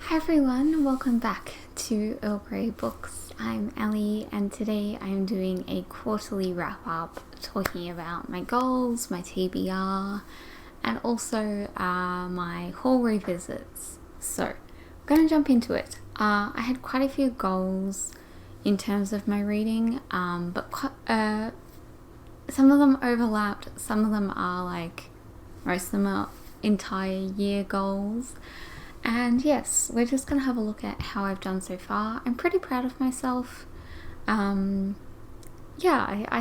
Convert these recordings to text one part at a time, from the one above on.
Hi everyone, welcome back to Earl Grey Books. I'm Ellie and today I'm doing a quarterly wrap up talking about my goals, my TBR, and also my haul revisits. So I'm going to jump into it. I had quite a few goals in terms of my reading, but some of them overlapped, some of them are most of them are entire year goals. And yes, we're just going to have a look at how I've done so far. I'm pretty proud of myself. I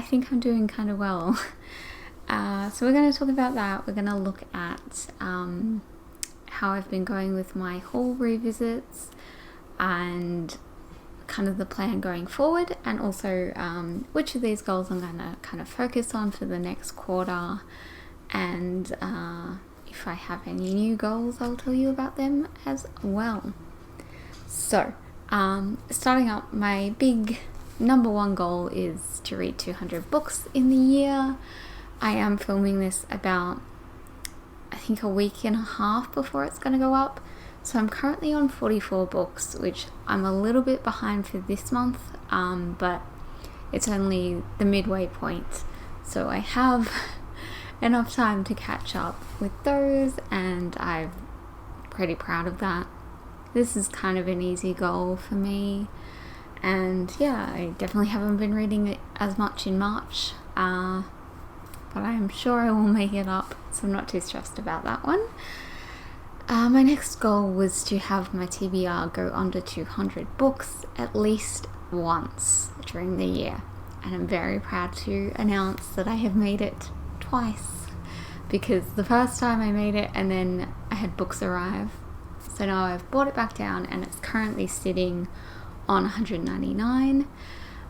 think I'm doing kind of well. So we're going to talk about that. We're going to look at how I've been going with my haul revisits and kind of the plan going forward, and also which of these goals I'm going to kind of focus on for the next quarter, and if I have any new goals, I'll tell you about them as well. So, starting up, my big number one goal is to read 200 books in the year. I am filming this about, I think, a week and a half before it's going to go up. So I'm currently on 44 books, which I'm a little bit behind for this month, but it's only the midway point. So I have enough time to catch up with those, and I'm pretty proud of that. This is kind of an easy goal for me, and yeah, I definitely haven't been reading it as much in March, but I'm sure I will make it up, so I'm not too stressed about that one. My next goal was to have my TBR go under 200 books at least once during the year, and I'm very proud to announce that I have made it twice, because the first time I made it and then I had books arrive, so now I've brought it back down and it's currently sitting on 199.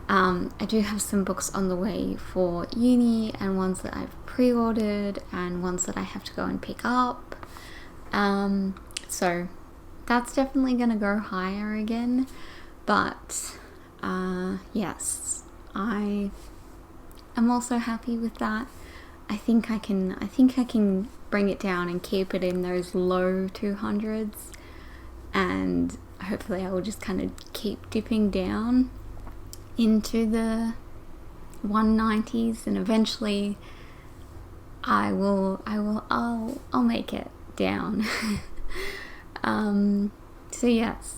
I do have some books on the way for uni, and ones that I've pre-ordered and ones that I have to go and pick up, so that's definitely going to go higher again, but yes, I am also happy with that. I think I can bring it down and keep it in those low 200s, and hopefully I will just kind of keep dipping down into the 190s, and eventually I'll make it down. So yes,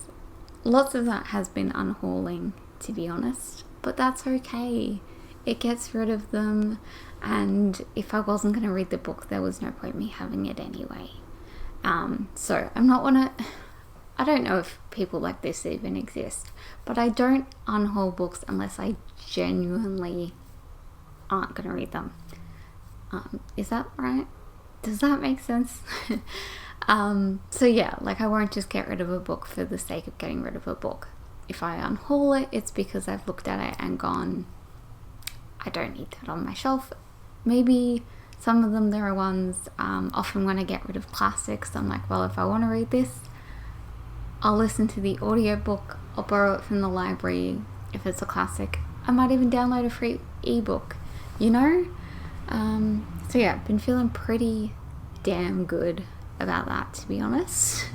lots of that has been unhauling, to be honest, but that's okay. It gets rid of them, and if I wasn't going to read the book, there was no point me having it anyway. So I don't know if people like this even exist, but I don't unhaul books unless I genuinely aren't going to read them. Is that right? Does that make sense? So yeah, I won't just get rid of a book for the sake of getting rid of a book. If I unhaul it, it's because I've looked at it and gone, I don't need that on my shelf. Maybe some of them, there are ones, often when I get rid of classics, I'm like, well, if I want to read this, I'll listen to the audiobook, I'll borrow it from the library. If it's a classic, I might even download a free ebook, So yeah, I've been feeling pretty damn good about that, to be honest.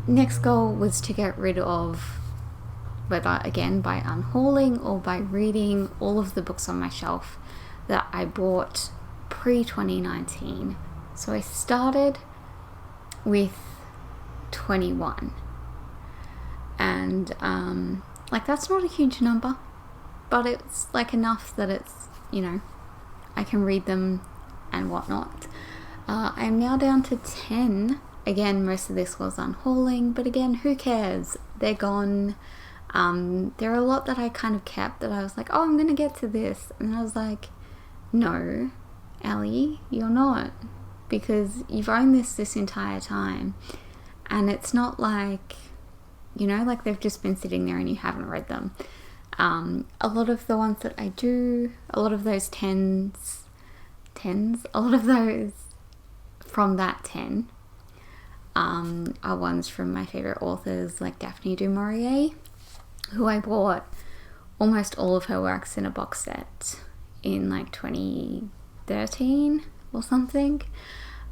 Next goal was to get rid of, whether again by unhauling or by reading, all of the books on my shelf that I bought pre-2019. So I started with 21, and that's not a huge number, but it's enough that it's, I can read them and whatnot. I'm now down to 10. Again, most of this was unhauling, but again, who cares? They're gone. There are a lot that I kind of kept that I was like, oh, I'm going to get to this. And I was like, no, Ellie, you're not. Because you've owned this entire time. And it's not they've just been sitting there and you haven't read them. A lot of the ones that I do, a lot of those a lot of those from that 10 are ones from my favorite authors like Daphne du Maurier, who I bought almost all of her works in a box set in 2013 or something.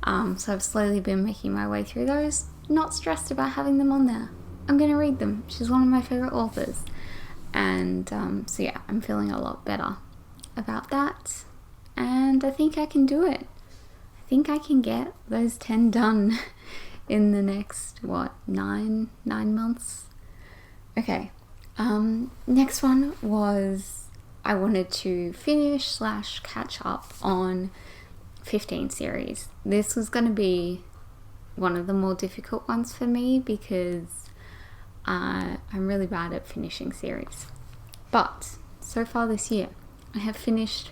So I've slowly been making my way through those. Not stressed about having them on there. I'm going to read them. She's one of my favourite authors. And so yeah, I'm feeling a lot better about that. And I think I can do it. I think I can get those 10 done in the next, 9 months? Okay. Next one was I wanted to finish / catch up on 15 series. This was going to be one of the more difficult ones for me because I'm really bad at finishing series. But so far this year, I have finished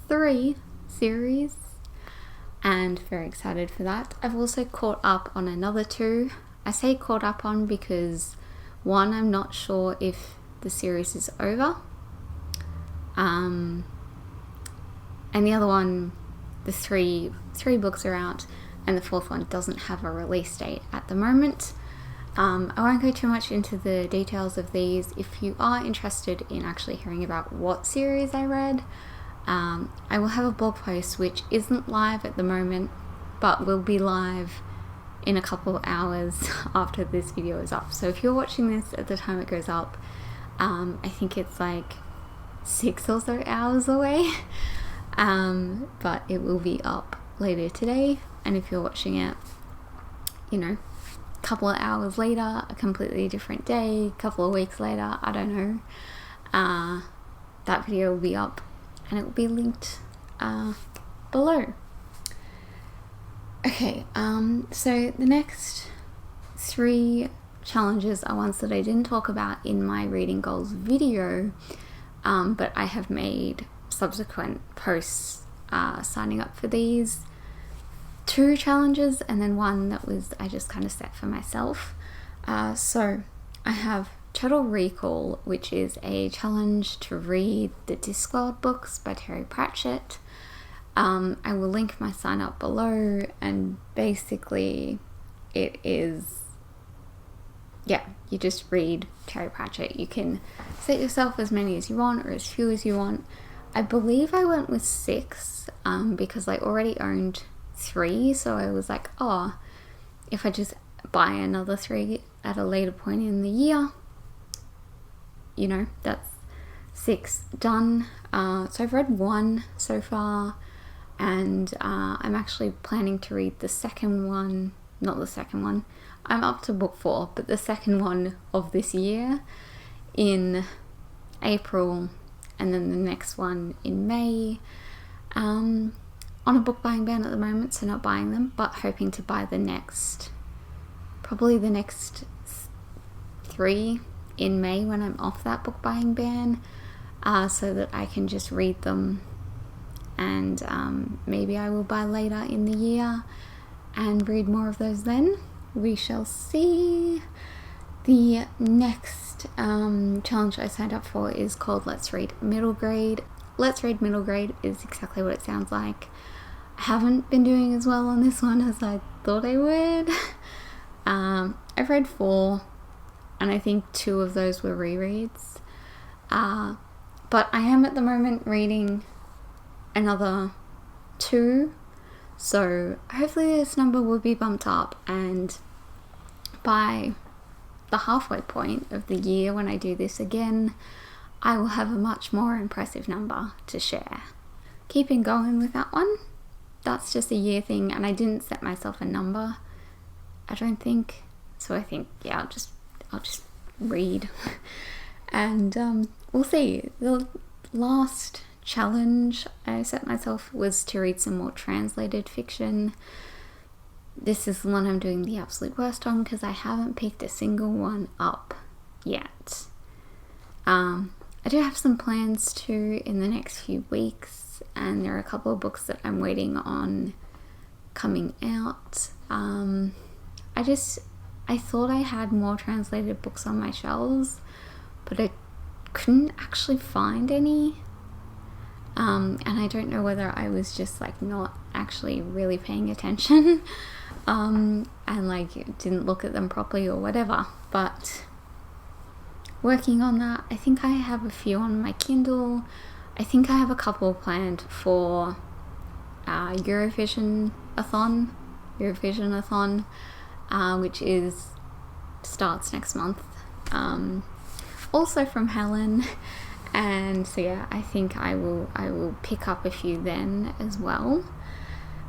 3 series and very excited for that. I've also caught up on another 2. I say caught up on because one, I'm not sure if the series is over. And the other one, the three books are out, and the 4th one doesn't have a release date at the moment. I won't go too much into the details of these. If you are interested in actually hearing about what series I read, I will have a blog post which isn't live at the moment, but will be live in a couple of hours after this video is up. So if you're watching this at the time it goes up, I think it's like 6 or so hours away, but it will be up later today. And if you're watching it, a couple of hours later, a completely different day, a couple of weeks later, I don't know, that video will be up and it will be linked below. Okay, so the next 3 challenges are ones that I didn't talk about in my reading goals video, but I have made subsequent posts signing up for these 2 challenges, and then one that was I just kind of set for myself. So I have Total Recall, which is a challenge to read the Discworld books by Terry Pratchett. I will link my sign up below, and basically it is, you just read Terry Pratchett. You can set yourself as many as you want or as few as you want. I believe I went with 6 because I already owned 3, so I was like, if I just buy another 3 at a later point in the year, that's 6 done. So I've read 1 so far, and I'm actually planning to read the second one, not the second one, I'm up to book 4, but the second one of this year in April, and then the next one in May. On a book buying ban at the moment, so not buying them, but hoping to buy probably the next 3 in May when I'm off that book buying ban, so that I can just read them, and maybe I will buy later in the year and read more of those then. We shall see. The next challenge I signed up for is called Let's Read Middle Grade. Let's Read Middle Grade is exactly what it sounds like. I haven't been doing as well on this one as I thought I would. I've read 4, and I think 2 of those were rereads. But I am at the moment reading another 2, so hopefully this number will be bumped up, and by the halfway point of the year when I do this again, I will have a much more impressive number to share. Keeping going with that one, that's just a year thing, and I didn't set myself a number, I don't think, so I think I'll just read. And we'll see. The last challenge I set myself was to read some more translated fiction. This is the one I'm doing the absolute worst on because I haven't picked a single one up yet. I do have some plans to in the next few weeks, and there are a couple of books that I'm waiting on coming out. I thought I had more translated books on my shelves, but I couldn't actually find any. And I don't know whether I was just not actually really paying attention and didn't look at them properly or whatever, but working on that. I think I have a few on my Kindle. I think I have a couple planned for Eurovision-a-thon, which starts next month. Also from Helen, and so yeah, I think I will pick up a few then as well.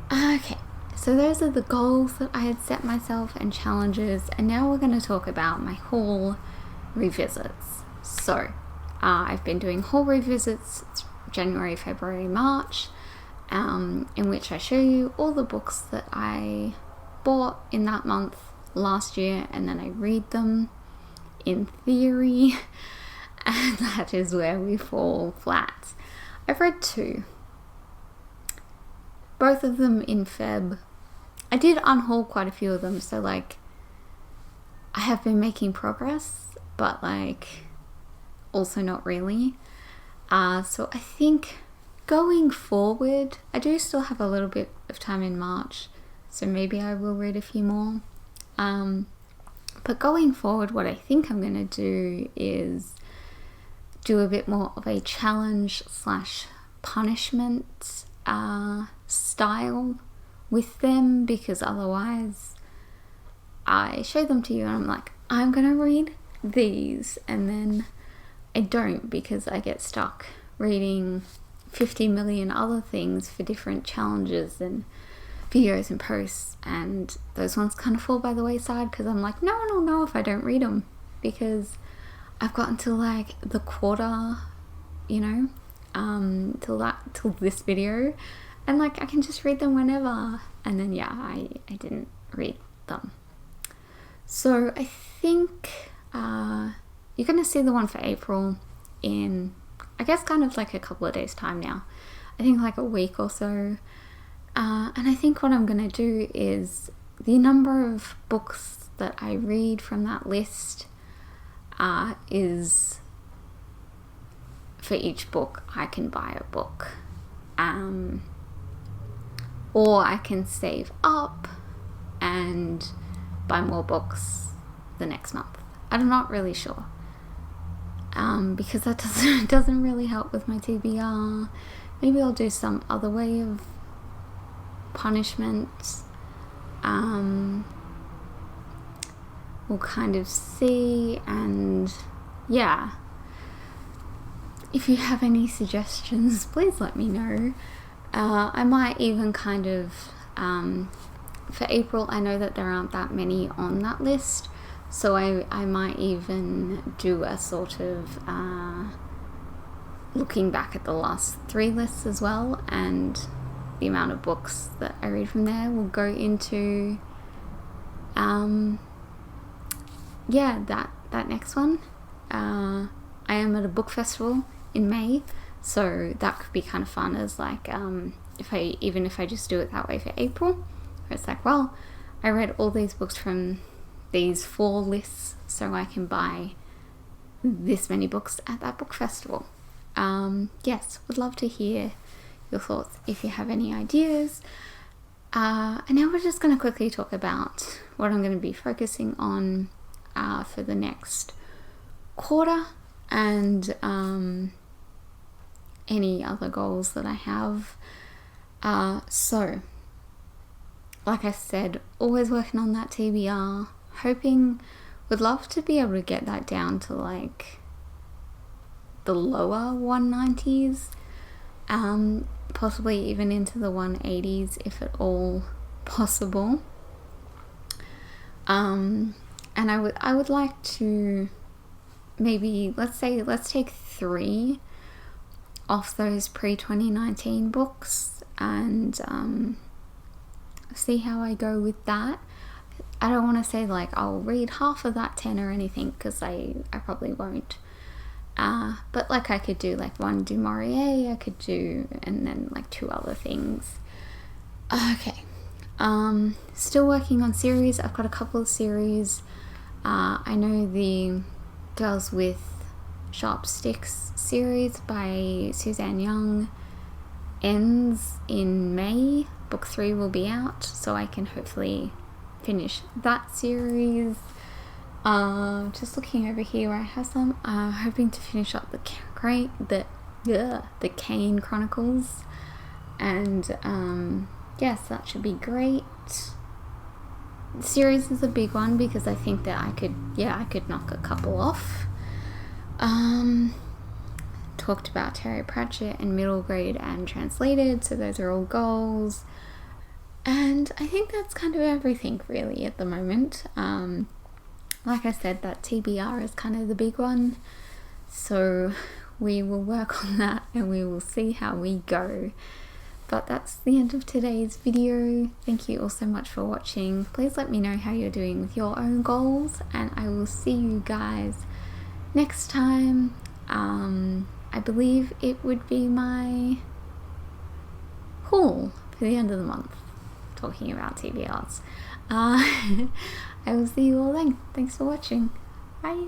Okay, so those are the goals that I had set myself and challenges, and now we're going to talk about my haul revisits. So I've been doing haul revisits January, February, March, in which I show you all the books that I bought in that month last year, and then I read them in theory, and that is where we fall flat. I've read 2, both of them in Feb. I did unhaul quite a few of them, so like I have been making progress, but like also not really. So I think going forward, I do still have a little bit of time in March, so maybe I will read a few more. But going forward, what I think I'm going to do is do a bit more of a challenge / punishment style with them, because otherwise I show them to you and I'm like, I'm going to read these, and then I don't, because I get stuck reading 50 million other things for different challenges and videos and posts, and those ones kind of fall by the wayside because I'm like, no one will know if I don't read them, because I've gotten to like the quarter, you know, till this video, and like I can just read them whenever, and then yeah, I didn't read them. So I think you're gonna see the one for April in, I guess, kind of like a couple of days time now. I think like a week or so. And I think what I'm going to do is the number of books that I read from that list is, for each book I can buy a book, or I can save up and buy more books the next month. I'm not really sure, because that doesn't really help with my TBR. Maybe I'll do some other way of punishment. We'll kind of see, and yeah, if you have any suggestions, please let me know. I might even kind of for April, I know that there aren't that many on that list, so I might even do a sort of looking back at the last 3 lists as well, and the amount of books that I read from there will go into that next one. I am at a book festival in May, so that could be kind of fun as like if I just do it that way for April, where it's like, well, I read all these books from these 4 lists, so I can buy this many books at that book festival. Yes, would love to hear your thoughts if you have any ideas. And now we're just going to quickly talk about what I'm going to be focusing on for the next quarter, and any other goals that I have. So, like I said, always working on that TBR, would love to be able to get that down to like the lower 190s, possibly even into the 180s if at all possible. And I would like to maybe, let's take 3 off those pre-2019 books and see how I go with that. I don't want to say like I'll read half of that 10 or anything, because I probably won't. But like I could do like 1 Du Maurier, I could do, and then like 2 other things. Okay. Still working on series. I've got a couple of series. I know the Girls with Sharp Sticks series by Suzanne Young ends in May. Book 3 will be out, so I can hopefully finish that series. Just looking over here where I have some, hoping to finish up the Kane Chronicles. And yes, that should be great. Series is a big one because I think that I could knock a couple off. Talked about Terry Pratchett and middle grade and translated, so those are all goals. And I think that's kind of everything really at the moment. Like I said, that TBR is kind of the big one, so we will work on that and we will see how we go. But that's the end of today's video. Thank you all so much for watching. Please let me know how you're doing with your own goals, and I will see you guys next time. I believe it would be my haul for the end of the month, talking about TBRs. I will see you all then. Thanks for watching. Bye.